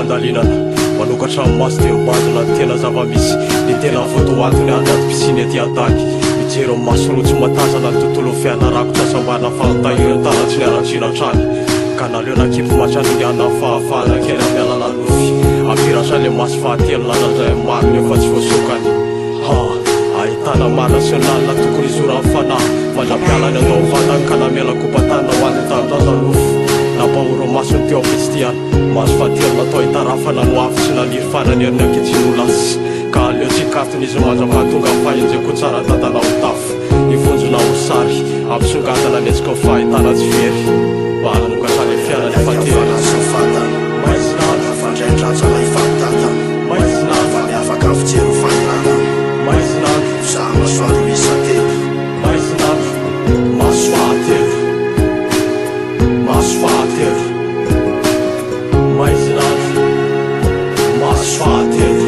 fandalinana manokatra maso telo-bazona tena zava-misy ny tena votoatony anaty pisiny aty ataky mijery masorotsy matazana ny tontolo fianarakotra sambana fahotahirantana tsy niaratsina trany ka naleo nakipy matranony ana fahafahana kely amin'ny alala nofy ampirasa le maso fahatelo nanandray maro nefa tsy voasokany ahitana manasionalina tokony izoran'ny fanahy manampialany atao vatany ka namela kopatanina ho any tanindrazany nofo nampahoro masony teo ampistyana maso fahatelo natao hitarafana no afy sy naniry fananieriny anketsin'olasy ka aleo tsy kartony izy mazavatonga fahenjeko tsara tantana ho tafo ivonjona ho sary ampisongatana netsika ny fahitana tsy very mba hanokasany fiainany fahatelo maizinana fandraindratsana ifampitata maizinana miafaka ny fijery fanirana maizinana zaho masoandro isatelo maizinana maso fahatelo maso fahatelo maizinana maso fahatelo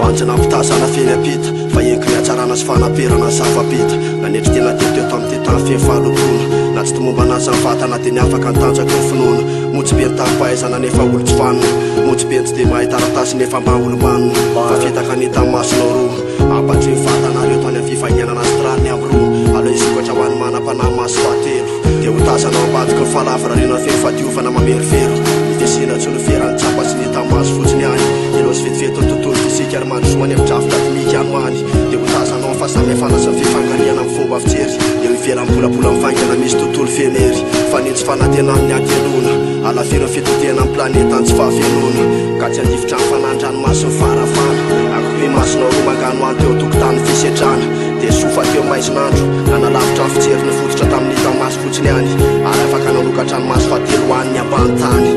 vanjana mpitasana feny apita fa enkiny atsarana sy fanaperana zava-pita nanetry tena teo tamin'ny tetany feny fahalotona na tsy tomomba anazy ny vatana dia niafaka ny tanjaka ny finoana motsy be ny tapahaizana nefa olo tsy fanina motsy be ny tsy dia mahay taratasy nefa mba olomanina fa fitaka ny tamasonao roa apatry ny vatanareo tany amin'ny fifainanana azy tirany amin'ny roa aloha izy koatra ho any manam-panahy maso fahatelo dia ho tazanao ambadiky ny falavararena feny fadiovana mamerifero nifesina tsy noferany tsapa sy ny tamaso fotsiny any eloha sy vetivety ny tontolo fisika ary mandrosoany amin-drafitra timika any hoany dia ho tazanao ny fahasamihafana sy ny fifangaliana amin'ny fomba fijery dia ho ivelan'ny bolabola mivangana misy tontolo fenery fa nitsy fanatenany antelona alafiro ny fitotena amin'ny planetany tsy fahafenona ka tsy andifitra ny fanandranomaso ny farafana akohoe masonao roa mangano any teo tokotany fisetrana dia sofa teo maizinandro nanalavitra ny fijery ny fototra tamin'ny tamaso fotsiny any ary afaka nanokatra ny maso fahatelo hoan'ny ambany-tany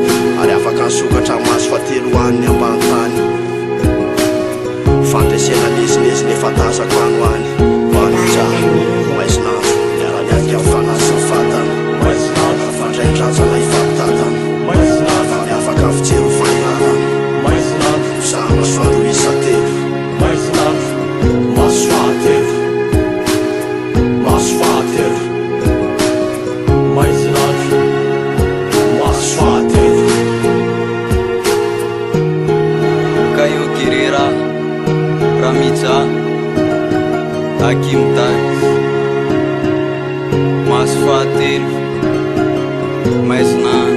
ary afaka nisokatra ny maso fahatelo hoan'ny ambany-tany fandresena nezinezy nefa tazako any hoany vanonjaha maizinandro miara-miatika amin'ny fanahy sy ny fatana maizinandro fandraindratsana ifampitata maizinandro miafaka ny fijery fanirana maizinandro zaho masoandro isatelo maizinandro maso fahatelo maso fahatelo maizinandro maso fahatelo Caio Guerreira Ramija Hakim Tax maso fahatelo maizinandro